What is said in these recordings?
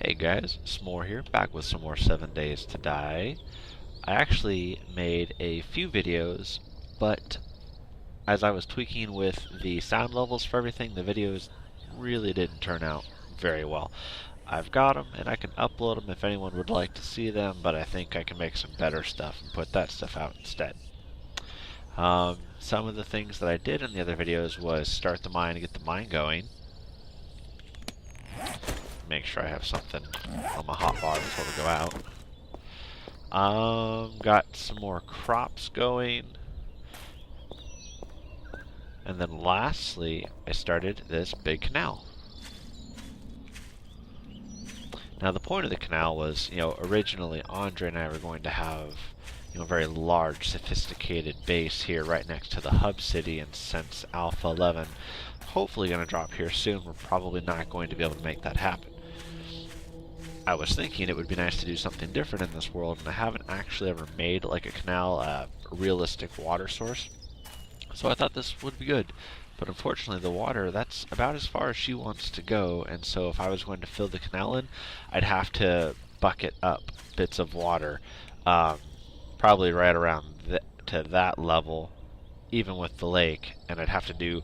Hey guys, S'more here, back with some more 7 Days to Die. I actually made a few videos, but as I was tweaking with the sound levels for everything, the videos really didn't turn out very well. I've got them, and I can upload them if anyone would like to see them, but I think I can make some better stuff and put that stuff out instead. Some of the things that I did in the other videos was start the mine and get the mine going. Make sure I have something on my hotbar before we go out. Got some more crops going. And then lastly, I started this big canal. Now the point of the canal was, originally Andre and I were going to have, a very large, sophisticated base here right next to the hub city, and since Alpha 11 hopefully going to drop here soon, we're probably not going to be able to make that happen. I was thinking it would be nice to do something different in this world, and I haven't actually ever made like a canal a realistic water source. So I thought this would be good. But unfortunately the water, that's about as far as she wants to go, and so if I was going to fill the canal in, I'd have to bucket up bits of water, probably right around to that level, even with the lake, and I'd have to do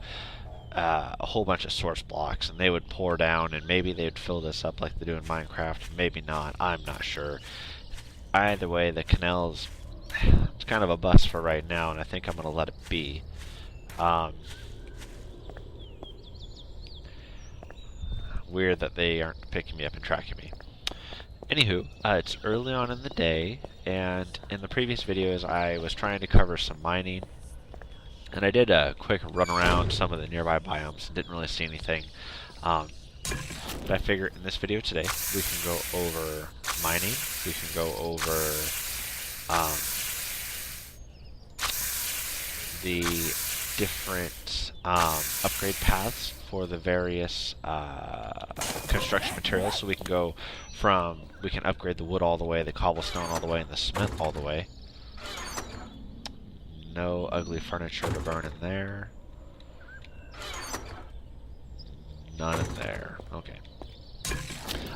a whole bunch of source blocks, and they would pour down, and maybe they'd fill this up like they do in Minecraft, maybe not, I'm not sure. Either way, the canal's it's kind of a bust for right now, and I think I'm going to let it be. Weird that they aren't picking me up and tracking me. Anywho, it's early on in the day, and in the previous videos I was trying to cover some mining, and I did a quick run around some of the nearby biomes and didn't really see anything. But I figure in this video today we can go over mining, we can go over the different upgrade paths for the various construction materials. So we can upgrade the wood all the way, the cobblestone all the way, and the cement all the way. No ugly furniture to burn in there. None in there. Okay.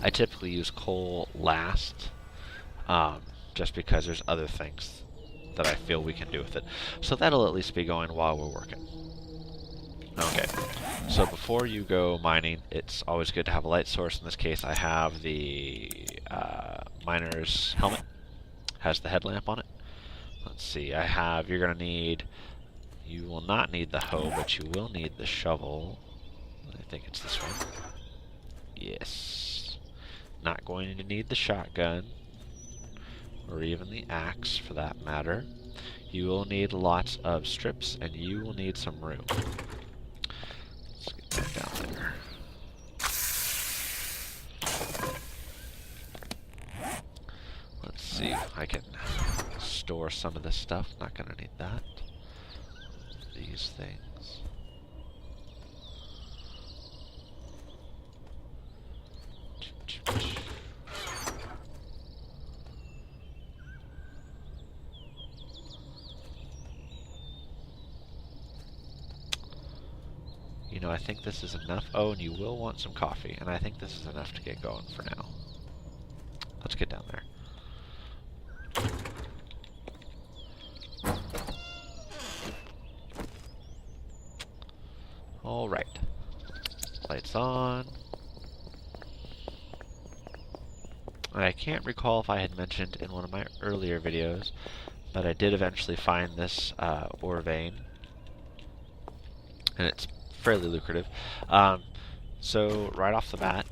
I typically use coal last, just because there's other things that I feel we can do with it. So that'll at least be going while we're working. Okay. So before you go mining, it's always good to have a light source. In this case, I have the miner's helmet. Has the headlamp on it. Let's see, you're going to need, you will not need the hoe, but you will need the shovel. I think it's this one. Yes. Not going to need the shotgun, or even the axe for that matter. You will need lots of strips, and you will need some room. Let's get that down there. Let's see if I can store some of this stuff. Not gonna need that. These things. I think this is enough. Oh, and you will want some coffee, and I think this is enough to get going for now. Let's get down there. Alright. Lights on. I can't recall if I had mentioned in one of my earlier videos, but I did eventually find this ore vein, and it's fairly lucrative. So right off the bat,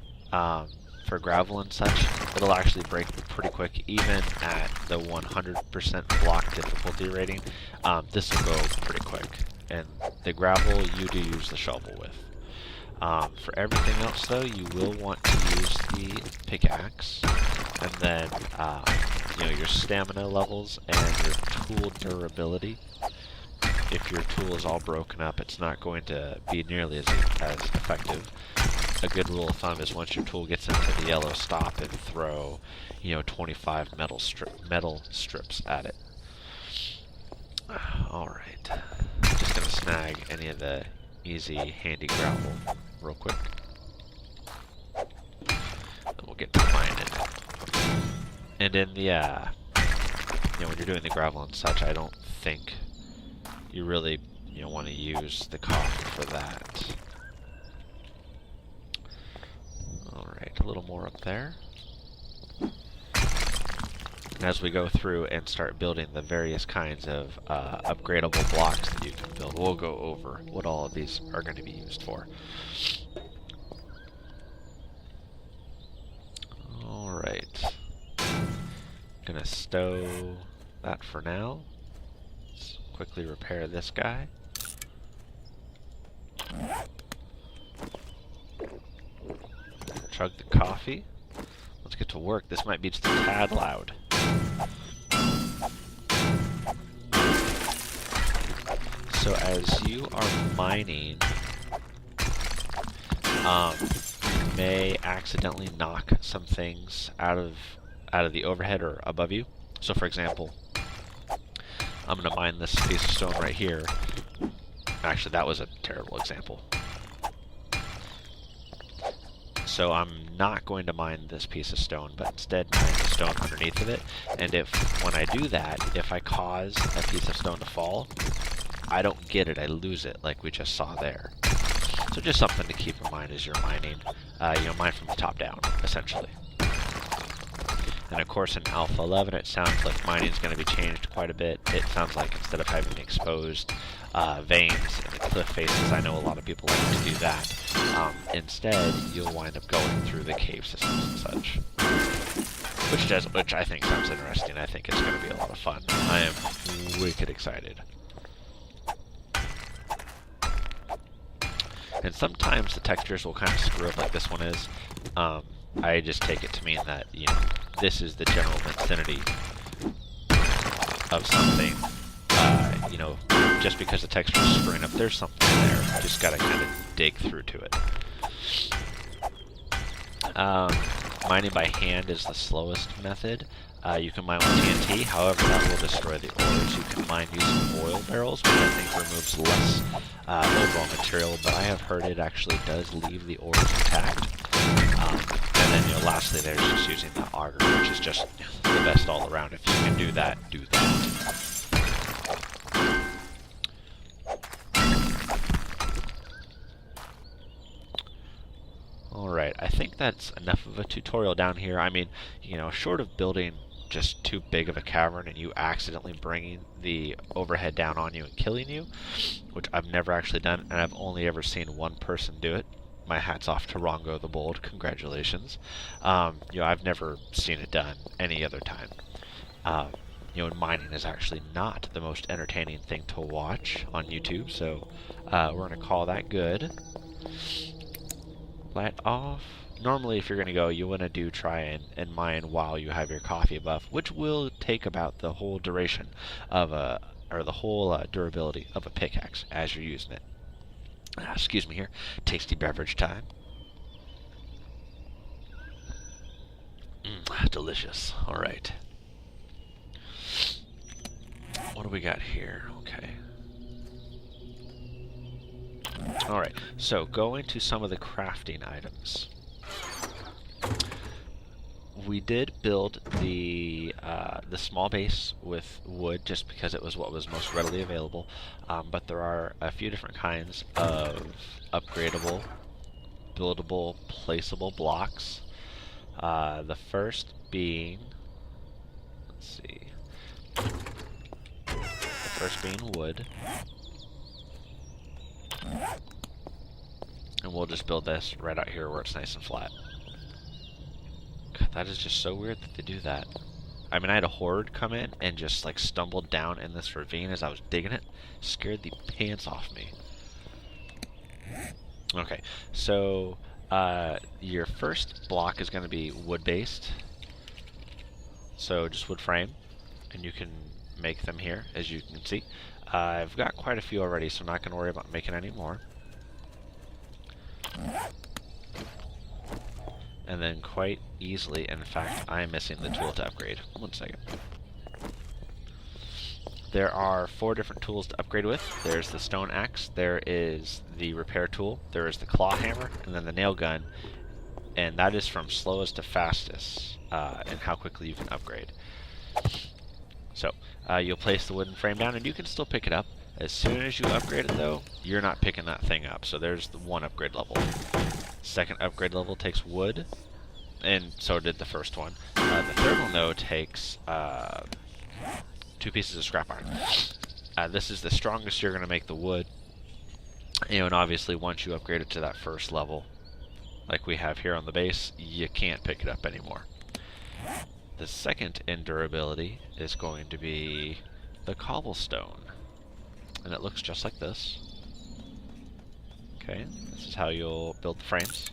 for gravel and such, it'll actually break pretty quick, even at the 100% block difficulty rating. This will go pretty quick, and the gravel you do use the shovel with. For everything else though, you will want to use the pickaxe, and then your stamina levels and your tool durability. If your tool is all broken up, it's not going to be nearly as effective. A good rule of thumb is once your tool gets into the yellow, stop and throw, 25 metal strips at it. Alright. Just gonna snag any of the easy, handy gravel real quick. Then we'll won't get to mining. And in the, when you're doing the gravel and such, I don't think you really, want to use the coffee for that. Alright, a little more up there. And as we go through and start building the various kinds of upgradable blocks that you can build, we'll go over what all of these are going to be used for. Alright. Gonna stow that for now. Let's quickly repair this guy. Chug the coffee. Let's get to work. This might be just a tad loud. So as you are mining, you may accidentally knock some things out of the overhead or above you. So for example, I'm going to mine this piece of stone right here. Actually, that was a terrible example. So I'm not going to mine this piece of stone, but instead mine the stone underneath of it. And when I do that, if I cause a piece of stone to fall, I don't get it, I lose it, like we just saw there. So just something to keep in mind as you're mining. Mine from the top down, essentially. And of course in Alpha 11 it sounds like mining is going to be changed quite a bit. It sounds like instead of having exposed veins in the cliff faces, I know a lot of people like to do that. Instead, you'll wind up going through the cave systems and such. Which I think sounds interesting. I think it's going to be a lot of fun. I am wicked excited. And sometimes the textures will kind of screw up like this one is. I just take it to mean that, this is the general vicinity of something. Just because the texture is screwing up, there's something there. You just gotta kind of dig through to it. Mining by hand is the slowest method. You can mine with TNT, however that will destroy the ores. You can mine using oil barrels, which I think removes less overall material, but I have heard it actually does leave the ores intact. And then, lastly, there's just using the auger, which is just the best all around. If you can do that, do that. Alright, I think that's enough of a tutorial down here. I mean, short of building just too big of a cavern and you accidentally bringing the overhead down on you and killing you, which I've never actually done, and I've only ever seen one person do it. My hat's off to Rongo the Bold. Congratulations. I've never seen it done any other time. Mining is actually not the most entertaining thing to watch on YouTube, so we're going to call that good. Light off. Normally, if you're going to go, you want to try and mine while you have your coffee buff, which will take about the whole duration of the whole durability of a pickaxe as you're using it. Excuse me here. Tasty beverage time. Delicious. Alright. What do we got here? Okay. Alright, so go into some of the crafting items. We did build the small base with wood just because it was what was most readily available, but there are a few different kinds of upgradable, buildable, placeable blocks. The first being, let's see, the first being wood. And we'll just build this right out here where it's nice and flat. God, that is just so weird that they do that. I mean, I had a horde come in and just like stumbled down in this ravine as I was digging it. Scared the pants off me. Okay, so your first block is going to be wood based. So just wood frame, and you can make them here, as you can see. I've got quite a few already, so I'm not going to worry about making any more. And then quite easily, in fact, I am missing the tool to upgrade. 1 second. There are 4 different tools to upgrade with. There's the stone axe, there is the repair tool, there is the claw hammer, and then the nail gun and that is from slowest to fastest, and how quickly you can upgrade. So, you'll place the wooden frame down, and you can still pick it up. As soon as you upgrade it, though, you're not picking that thing up. So there's the one upgrade level. Second upgrade level takes wood, and so did the first one. The third one, though, takes 2 pieces of scrap iron. This is the strongest you're going to make the wood. You know, and obviously once you upgrade it to that first level, like we have here on the base, you can't pick it up anymore. The second in durability is going to be the cobblestone. And it looks just like this. Okay, this is how you'll build the frames.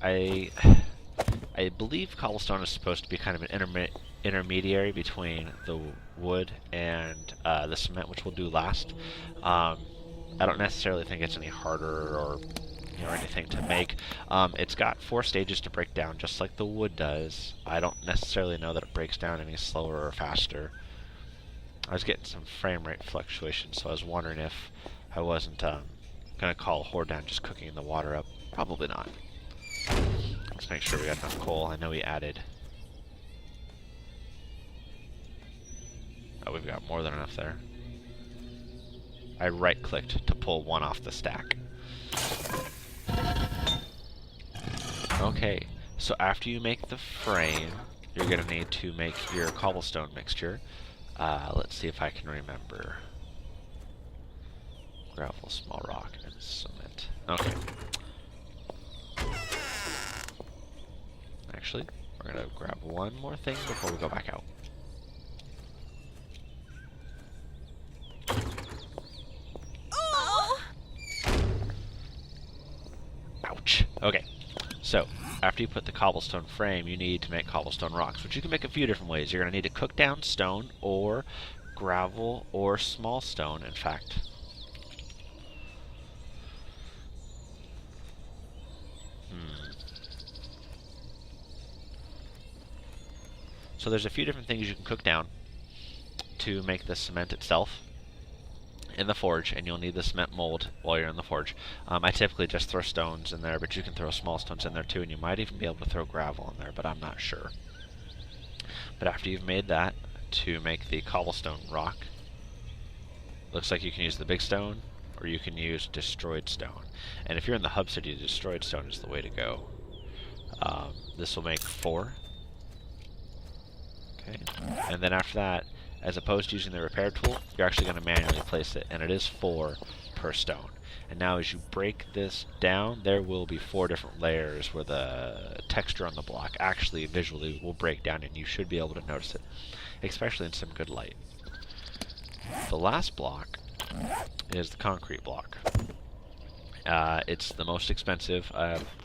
I believe cobblestone is supposed to be kind of an intermediary between the wood and the cement, which we'll do last. I don't necessarily think it's any harder or anything to make. It's got 4 stages to break down, just like the wood does. I don't necessarily know that it breaks down any slower or faster. I was getting some frame rate fluctuations, so I was wondering if I wasn't going to call a horde down just cooking the water up. Probably not. Let's make sure we got enough coal. I know we added... Oh, we've got more than enough there. I right-clicked to pull one off the stack. Okay, so after you make the frame, you're going to need to make your cobblestone mixture. Let's see if I can remember. Gravel, small rock, and cement. Okay. Actually, we're going to grab one more thing before we go back out. Oh! Ouch. Okay. So, after you put the cobblestone frame, you need to make cobblestone rocks, which you can make a few different ways. You're going to need to cook down stone, or gravel, or small stone, in fact. So there's a few different things you can cook down to make the cement itself in the forge, and you'll need the cement mold while you're in the forge. I typically just throw stones in there, but you can throw small stones in there too, and you might even be able to throw gravel in there, but I'm not sure. But after you've made that, to make the cobblestone rock, looks like you can use the big stone, or you can use destroyed stone. And if you're in the hub city, destroyed stone is the way to go. This will make 4. Okay, and then after that, as opposed to using the repair tool, you're actually going to manually place it, and it is 4 per stone. And now as you break this down, there will be 4 different layers where the texture on the block actually visually will break down, and you should be able to notice it, especially in some good light. The last block is the concrete block. It's the most expensive,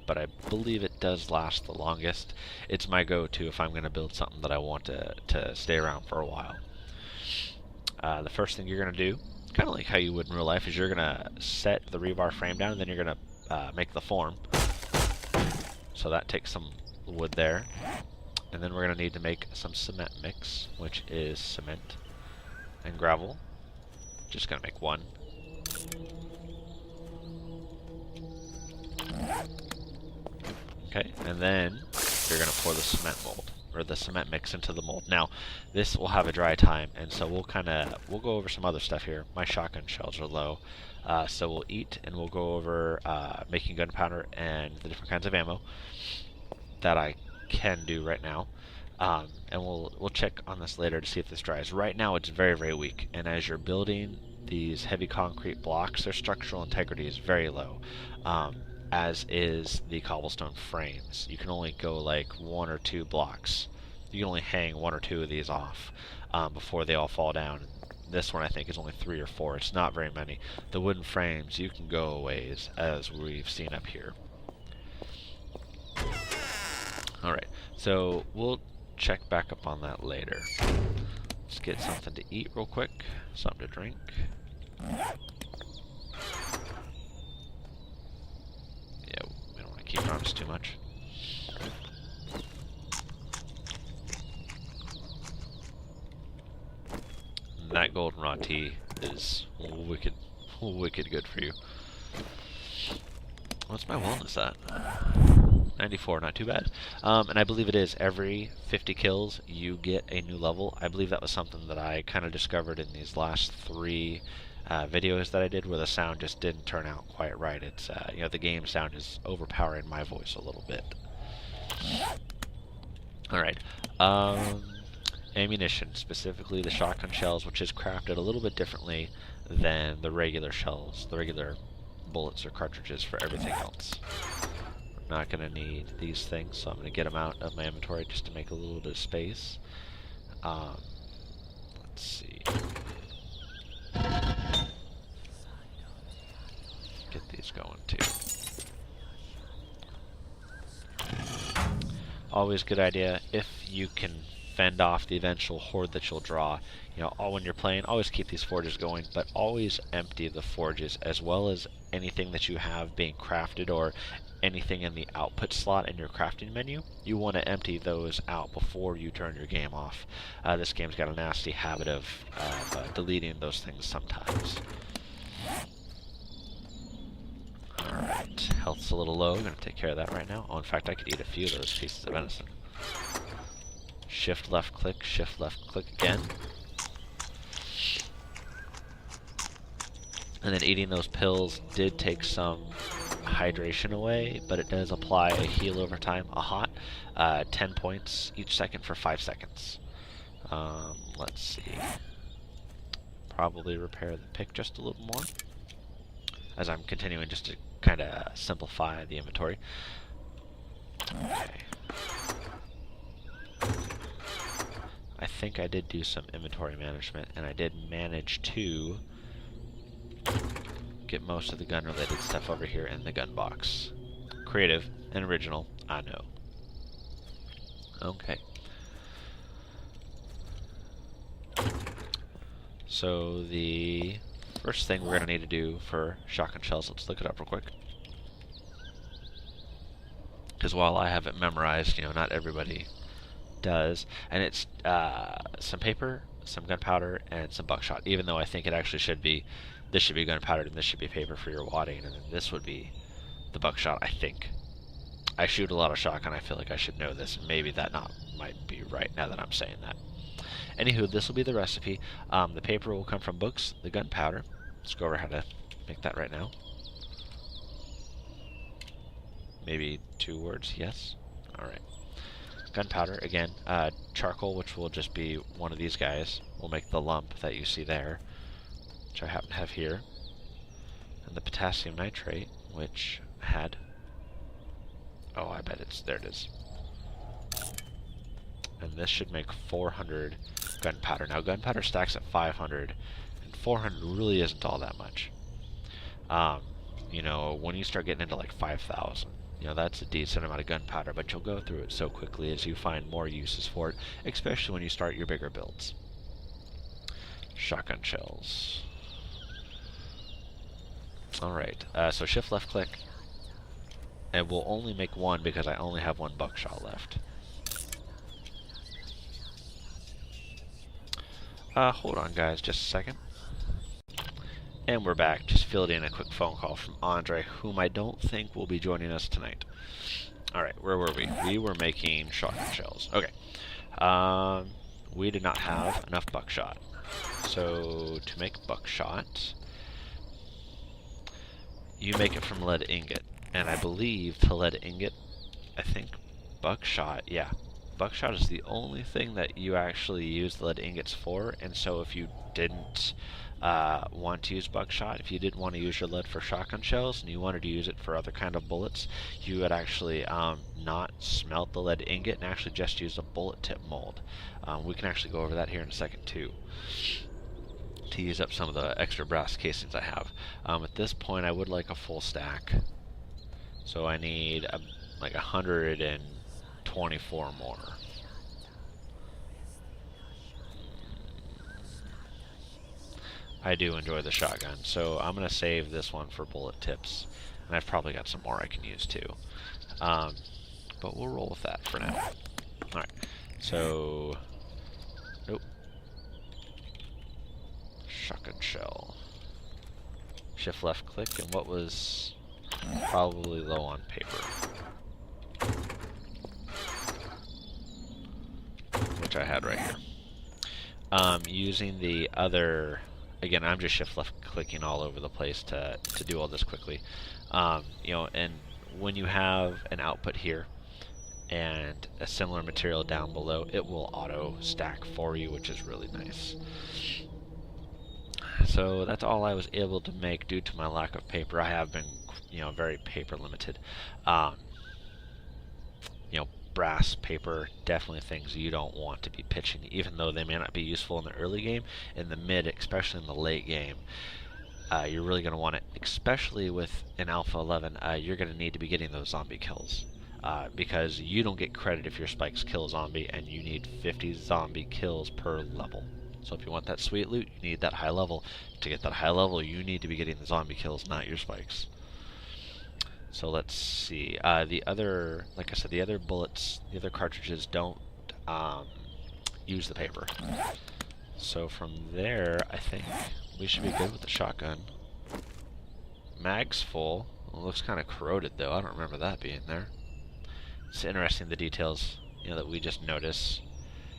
but I believe it does last the longest. It's my go-to if I'm going to build something that I want to stay around for a while. The first thing you're going to do, kind of like how you would in real life, is you're going to set the rebar frame down, and then you're going to make the form. So that takes some wood there. And then we're going to need to make some cement mix, which is cement and gravel. Just going to make 1. Okay, and then you're going to pour the cement mold, or the cement mix into the mold. Now, this will have a dry time, and so we'll go over some other stuff here. My shotgun shells are low, so we'll eat, and we'll go over making gunpowder and the different kinds of ammo that I can do right now. And we'll check on this later to see if this dries. Right now, it's very, very weak, and as you're building these heavy concrete blocks, their structural integrity is very low. As is the cobblestone frames. You can only go like 1 or 2 blocks. You can only hang 1 or 2 of these off before they all fall down. This one I think is only 3 or 4. It's not very many. The wooden frames, you can go a ways, as we've seen up here. Alright, so we'll check back up on that later. Let's get something to eat real quick, something to drink. Keep on us too much. And that goldenrod tea is wicked, wicked good for you. What's my wellness at? 94, not too bad. And I believe it is every 50 kills you get a new level. I believe that was something that I kind of discovered in these last 3 videos that I did where the sound just didn't turn out quite right. It's, you know, the game sound is overpowering my voice a little bit. Alright. Ammunition, specifically the shotgun shells, which is crafted a little bit differently than the regular shells, the regular bullets or cartridges for everything else. We're not going to need these things, so I'm going to get them out of my inventory just to make a little bit of space. Let's see. Get these going too. Always a good idea if you can fend off the eventual horde that you'll draw. You know, when you're playing, always keep these forges going, but always empty the forges as well as anything that you have being crafted or anything in the output slot in your crafting menu. You want to empty those out before you turn your game off. This game's got a nasty habit of deleting those things sometimes. Alright, health's a little low. I'm going to take care of that right now. Oh, in fact, I could eat a few of those pieces of venison. Shift left click again. And then eating those pills did take some hydration away, but it does apply a heal over time, a hot, 10 points each second for 5 seconds. Let's see. Probably repair the pick just a little more, as I'm continuing just to kind of simplify the inventory. Okay. I think I did do some inventory management, and I did manage to get most of the gun-related stuff over here in the gun box. Creative and original, I know. Okay. So the first thing we're going to need to do for shotgun shells, let's look it up real quick. Because while I have it memorized, you know, not everybody does. And it's some paper, some gunpowder, and some buckshot. Even though I think it actually should be, this should be gunpowder and this should be paper for your wadding, and then this would be the buckshot, I think. I shoot a lot of shotgun, I feel like I should know this. Maybe that might be right now that I'm saying that. Anywho, this will be the recipe. The paper will come from books, the gunpowder. Let's go over how to make that right now. Maybe 2 words, yes? Alright. Gunpowder, again, charcoal, which will just be one of these guys, will make the lump that you see there, which I happen to have here. And the potassium nitrate, which had... Oh, I bet there it is. And this should make 400 gunpowder. Now, gunpowder stacks at 500, and 400 really isn't all that much. You know, when you start getting into like 5,000, you know, that's a decent amount of gunpowder, but you'll go through it so quickly as you find more uses for it, especially when you start your bigger builds. Shotgun shells. Alright, so shift left click, and we'll only make 1 because I only have 1 buckshot left. Hold on guys, just a second. And we're back, just fielding a quick phone call from Andre, whom I don't think will be joining us tonight. Alright, where were we? We were making shotgun shells. Okay. We did not have enough buckshot. So, to make buckshot, you make it from lead ingot. And I believe to lead ingot, I think buckshot, yeah. Buckshot is the only thing that you actually use the lead ingots for, and so if you didn't want to use buckshot, if you didn't want to use your lead for shotgun shells and you wanted to use it for other kind of bullets, you would actually not smelt the lead ingot and actually just use a bullet tip mold. We can actually go over that here in a second too, to use up some of the extra brass casings I have. At this point I would like a full stack, so I need like 124 more. I do enjoy the shotgun, so I'm going to save this one for bullet tips. And I've probably got some more I can use too. But we'll roll with that for now. Alright, so... Nope. Shotgun shell. Shift left click, and what was... probably low on paper. Which I had right here. Using the other, again, I'm just shift left clicking all over the place to do all this quickly. You know, and when you have an output here and a similar material down below, it will auto stack for you, which is really nice. So that's all I was able to make due to my lack of paper. I have been, you know, very paper limited. You know, brass, paper, definitely things you don't want to be pitching, even though they may not be useful in the early game. In the mid, especially in the late game, you're really going to want it, especially with an Alpha 11, you're going to need to be getting those zombie kills. Because you don't get credit if your spikes kill a zombie, and you need 50 zombie kills per level. So if you want that sweet loot, you need that high level. To get that high level, you need to be getting the zombie kills, not your spikes. So let's see. The other, like I said, the other bullets, the other cartridges don't use the paper. So from there, I think we should be good with the shotgun. Mag's full. Well, it looks kind of corroded though. I don't remember that being there. It's interesting, the details, you know, that we just notice.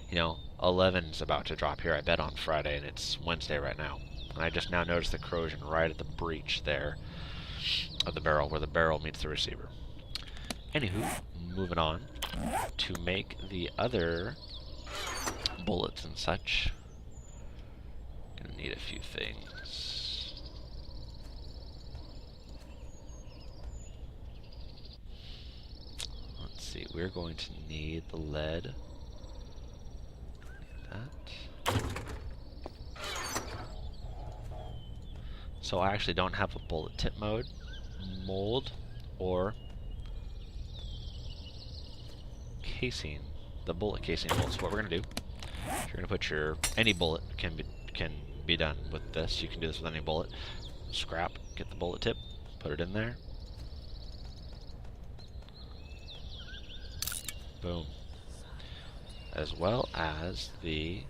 You know, 11's about to drop here, I bet, on Friday, and it's Wednesday right now. And I just now noticed the corrosion right at the breech there of the barrel, where the barrel meets the receiver. Anywho, moving on to make the other bullets and such. Gonna need a few things. Let's see, we're going to need the lead. That. So I actually don't have a bullet tip mode, mold, or casing, the bullet casing mold. So what we're gonna do, you're gonna put your, any bullet can be done with this. You can do this with any bullet. Scrap, get the bullet tip, put it in there. Boom. As well as the,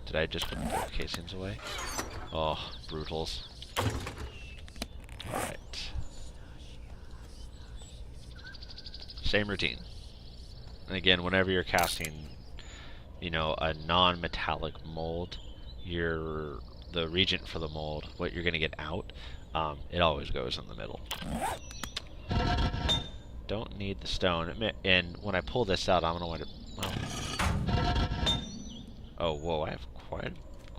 did I just put the bullet casings away? Oh, brutals. Alright. Same routine. And again, whenever you're casting, you know, a non-metallic mold, the reagent for the mold, what you're going to get out, it always goes in the middle. Don't need the stone. And when I pull this out, I'm going to want to, well, oh, whoa, I have quite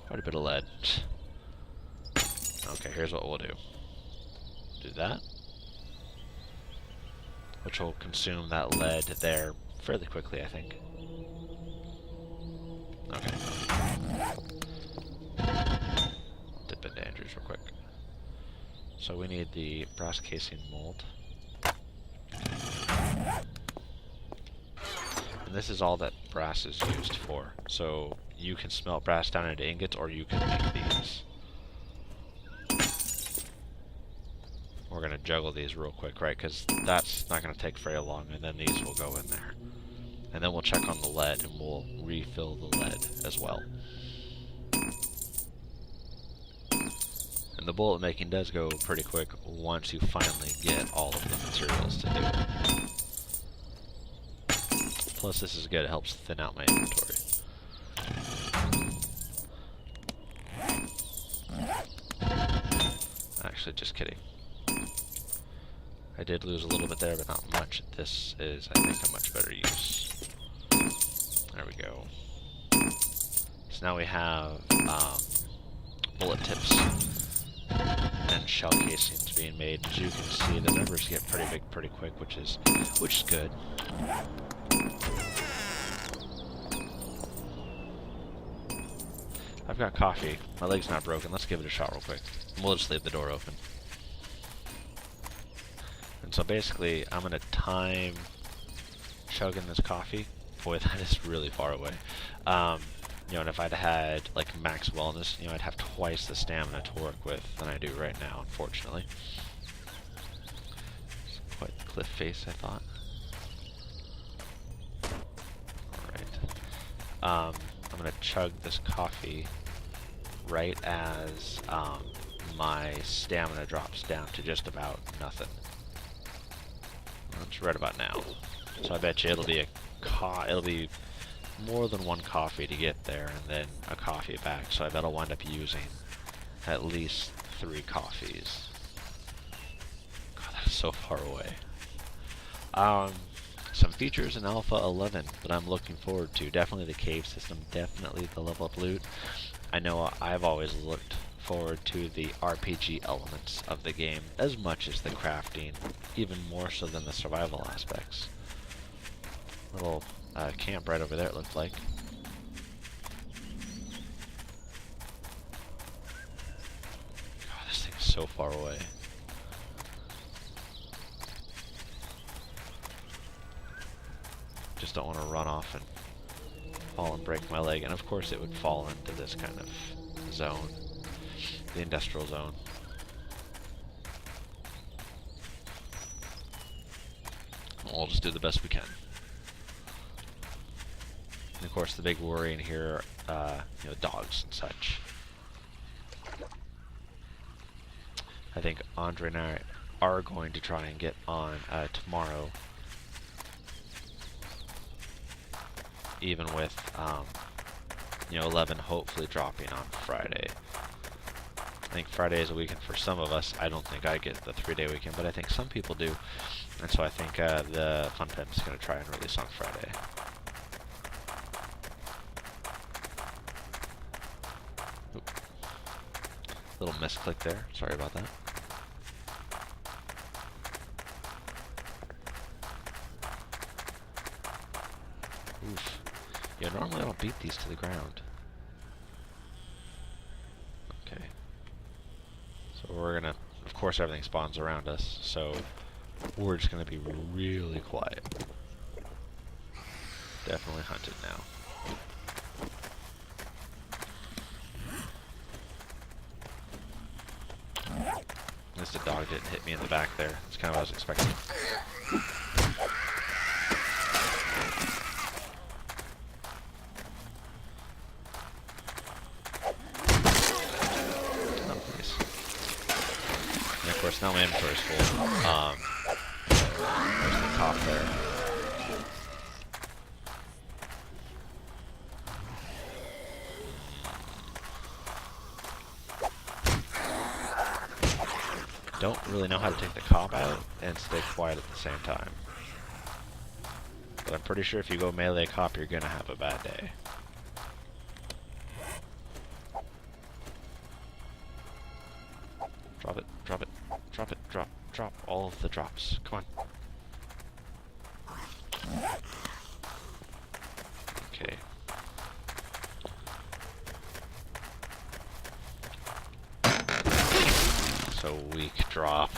a bit of lead. Okay, here's what we'll do. Do that. Which will consume that lead there fairly quickly, I think. Okay. Dip into Andrews real quick. So we need the brass casing mold. And this is all that brass is used for. So you can smelt brass down into ingots, or you can make these. We're going to juggle these real quick, right? Because that's not going to take very long, and then these will go in there. And then we'll check on the lead, and we'll refill the lead as well. And the bullet making does go pretty quick once you finally get all of the materials to do it. Plus, this is good. It helps thin out my inventory. Actually, just kidding. I did lose a little bit there, but not much. This is, I think, a much better use. There we go. So now we have bullet tips and shell casings being made. As you can see, the numbers get pretty big pretty quick, which is good. I've got coffee. My leg's not broken. Let's give it a shot real quick. We'll just leave the door open. And so basically, I'm going to time chugging this coffee. Boy, that is really far away. You know, and if I'd had, like, max wellness, you know, I'd have twice the stamina to work with than I do right now, unfortunately. It's quite the cliff face, I thought. Alright. I'm going to chug this coffee right as my stamina drops down to just about nothing. That's right about now. So I bet you it'll be it'll be more than one coffee to get there, and then a coffee back. So I bet I'll wind up using at least 3 coffees. God, that's so far away. Some features in Alpha 11 that I'm looking forward to. Definitely the cave system, definitely the level up loot. I know I've always looked forward to the RPG elements of the game as much as the crafting, even more so than the survival aspects. Little camp right over there, it looked like. God, this thing is so far away. Just don't want to run off and fall and break my leg, and of course it would fall into this kind of zone, the industrial zone. We'll just do the best we can. And of course the big worry in here are, dogs and such. I think Andre and I are going to try and get on tomorrow, even with 11 hopefully dropping on Friday. I think Friday is a weekend for some of us. I don't think I get the 3-day weekend, but I think some people do. And so I think the Fun Pen is going to try and release on Friday. Oop. Little misclick there. Sorry about that. Oof. Yeah, normally I don't beat these to the ground. Okay. So we're gonna, of course everything spawns around us, so we're just gonna be really quiet. Definitely hunted now. At least the dog didn't hit me in the back there. That's kind of what I was expecting. Of course, now my inventory is full. There's the top there. Don't really know how to take the cop out and stay quiet at the same time. But I'm pretty sure if you go melee cop, you're gonna have a bad day. Drop it, drop it, drop it, drop all of the drops. Come on. Okay. So weak drop.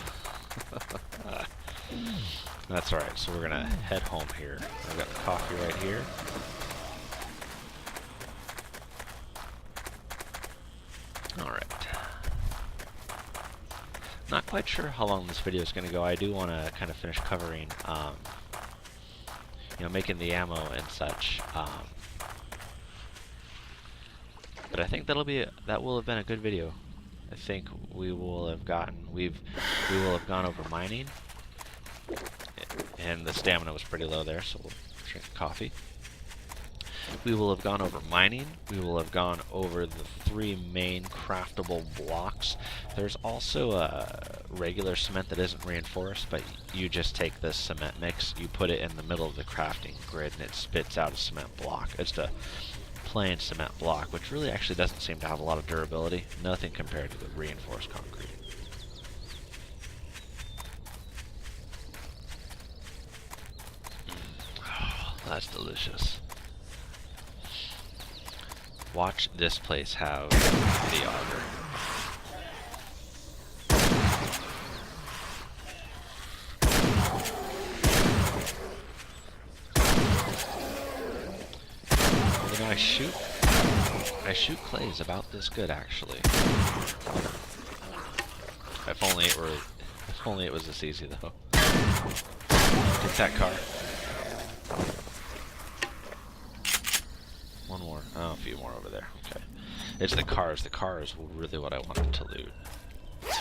That's alright, so we're gonna head home here. I've got the coffee right here. Alright. Not quite sure how long this video is going to go. I do want to kind of finish covering, making the ammo and such. But I think that will have been a good video. I think we will have gone over mining, and the stamina was pretty low there, so we'll drink coffee. We will have gone over mining. We will have gone over the 3 main craftable blocks. There's also a regular cement that isn't reinforced, but you just take this cement mix, you put it in the middle of the crafting grid, and it spits out a cement block. It's a plain cement block, which really actually doesn't seem to have a lot of durability. Nothing compared to the reinforced concrete. Oh, that's delicious. Watch this place have the auger. I shoot clays about this good, actually. If only it was this easy, though. Get that car. One more. Oh, a few more over there. Okay. It's the cars. The car is really what I wanted to loot.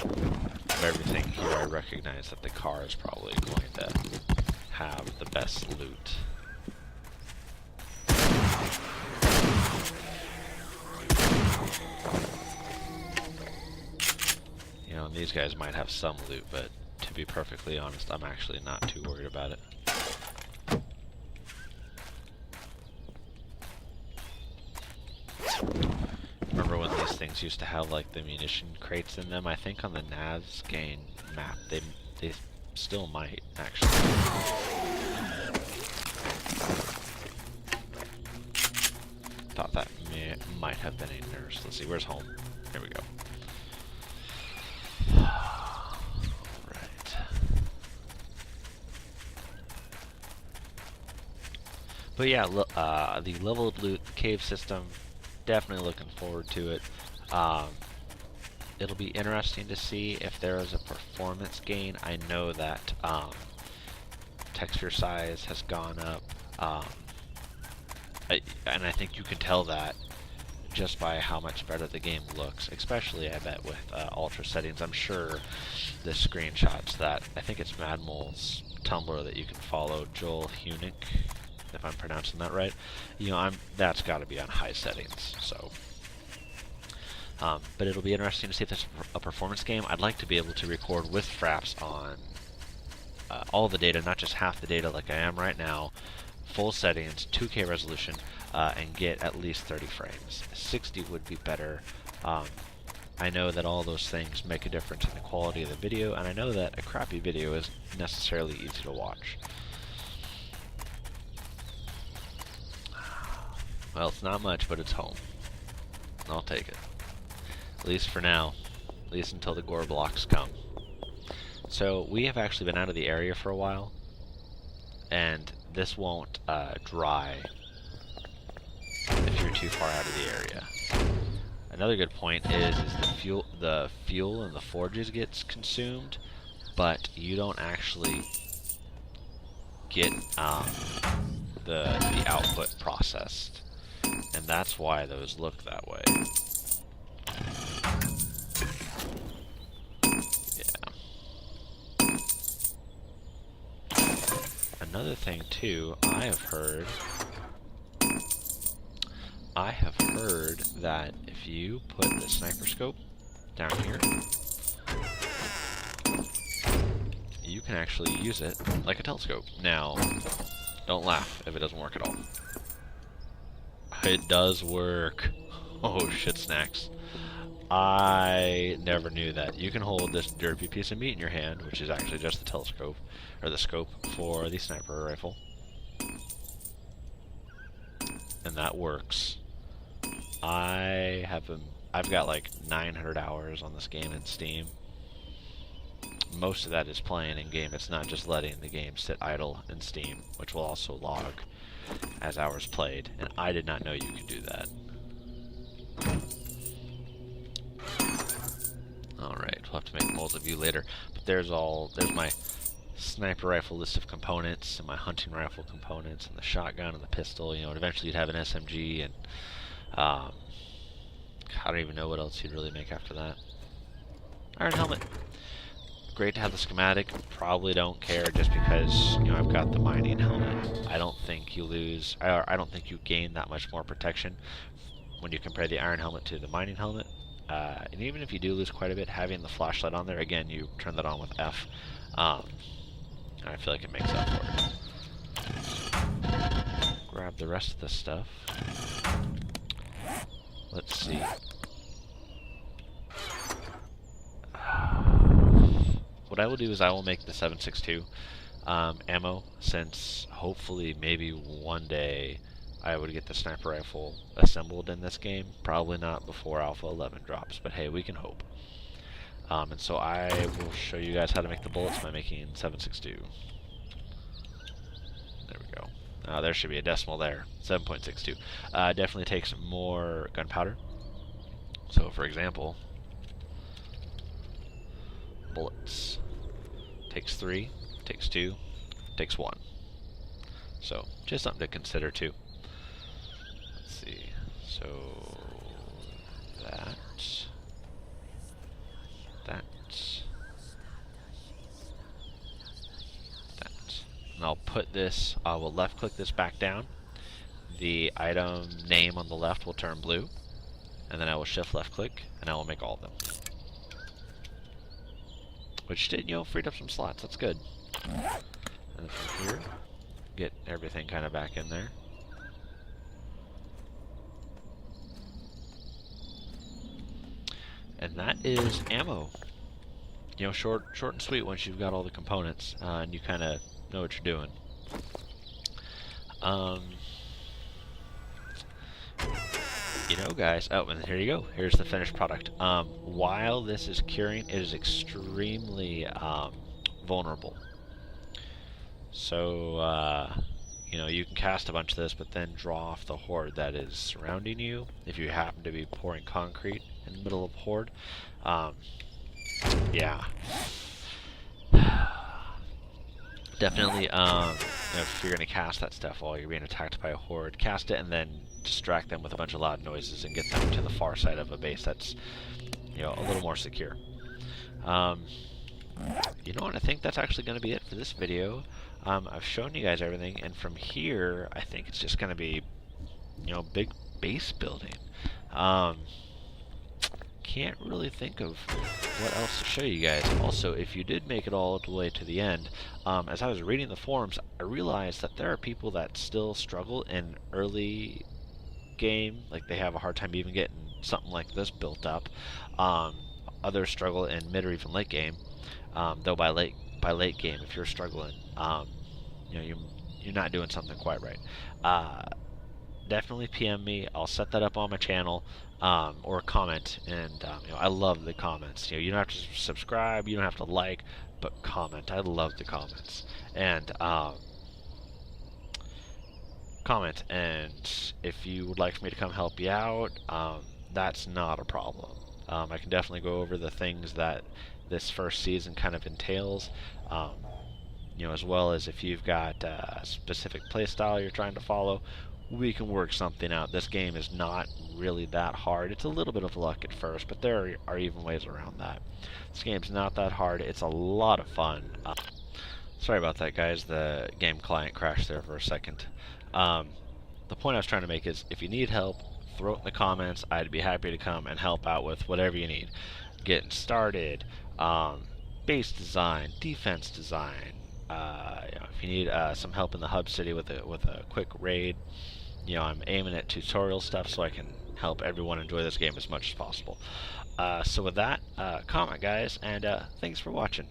Of everything here, I recognize that the car is probably going to have the best loot. You know, and these guys might have some loot, but to be perfectly honest, I'm actually not too worried about it. Remember when these things used to have like the munition crates in them? I think on the Nazgane map they still might actually. Thought that might have been a nurse. Let's see, where's home? Here we go. Alright. But yeah, the level of loot, the cave system, definitely looking forward to it. It'll be interesting to see if there is a performance gain. I know that texture size has gone up, and I think you can tell that just by how much better the game looks, especially I bet with ultra settings. I'm sure the screenshots that, I think it's Madmol's Tumblr that you can follow, Joel Hunick, if I'm pronouncing that right. You know, that's got to be on high settings. So, but it'll be interesting to see if there's a performance game. I'd like to be able to record with Fraps on all the data, not just half the data like I am right now. Full settings, 2K resolution, and get at least 30 frames. 60 would be better. I know that all those things make a difference in the quality of the video, and I know that a crappy video isn't necessarily easy to watch. Well, it's not much, but it's home. I'll take it. At least for now. At least until the gore blocks come. So, we have actually been out of the area for a while, and this won't dry if you're too far out of the area. Another good point is the fuel in the forges gets consumed, but you don't actually get the output processed, and that's why those look that way. Another thing too, I have heard that if you put the sniper scope down here, you can actually use it like a telescope. Now, don't laugh if it doesn't work at all. It does work. Oh, shit snacks. I never knew that. You can hold this derpy piece of meat in your hand, which is actually just the telescope, or the scope for the sniper rifle. And that works. I've got like 900 hours on this game in Steam. Most of that is playing in game. It's not just letting the game sit idle in Steam, which will also log as hours played. And I did not know you could do that. Alright, we'll have to make molds of you later. But there's my sniper rifle list of components, and my hunting rifle components, and the shotgun and the pistol, you know, and eventually you'd have an SMG, and I don't even know what else you'd really make after that. Iron helmet. Great to have the schematic. Probably don't care just because, you know, I've got the mining helmet. I don't think you lose, or I don't think you gain that much more protection when you compare the iron helmet to the mining helmet. And even if you do lose quite a bit, having the flashlight on there, again, you turn that on with F. I feel like it makes up for it. Grab the rest of this stuff. Let's see. What I will do is I will make the 7.62 ammo, since hopefully maybe one day I would get the sniper rifle assembled in this game. Probably not before Alpha 11 drops, but hey, we can hope. And so I will show you guys how to make the bullets by making 7.62. There we go. There should be a decimal there. 7.62. Definitely takes more gunpowder. So, for example, bullets. Takes 3, takes 2, takes 1. So, just something to consider too. Let's see. So, that. and I'll put this, I will left click this back down. The item name on the left will turn blue, and then I will shift left click, and I will make all of them. Which did, freed up some slots. That's good. And from here, get everything kind of back in there. And that is ammo. Short and sweet once you've got all the components and you kind of know what you're doing. Guys, oh, and here you go. Here's the finished product. While this is curing, it is extremely vulnerable. So, you can cast a bunch of this, but then draw off the horde that is surrounding you if you happen to be pouring concrete in the middle of a horde. Yeah. Definitely, if you're going to cast that stuff while you're being attacked by a horde, cast it and then distract them with a bunch of loud noises and get them to the far side of a base that's, a little more secure. I think that's actually going to be it for this video. I've shown you guys everything, and from here, I think it's just going to be, big base building. Can't really think of what else to show you guys. Also, if you did make it all the way to the end, as I was reading the forums, I realized that there are people that still struggle in early game, like they have a hard time even getting something like this built up. Others struggle in mid or even late game. Though by late game, if you're struggling, you're not doing something quite right. Definitely PM me. I'll set that up on my channel, or comment. And I love the comments. You don't have to subscribe, you don't have to like, but comment. I love the comments. And comment. And if you would like for me to come help you out, that's not a problem. I can definitely go over the things that this first season kind of entails, as well as if you've got a specific playstyle you're trying to follow, we can work something out. This game is not really that hard. It's a little bit of luck at first, but there are even ways around that. This game's not that hard. It's a lot of fun. Sorry about that, guys. The game client crashed there for a second. The point I was trying to make is, if you need help, throw it in the comments. I'd be happy to come and help out with whatever you need. Getting started, base design, defense design. If you need some help in the hub city with a quick raid, I'm aiming at tutorial stuff so I can help everyone enjoy this game as much as possible. So with that, comment, guys, and thanks for watching.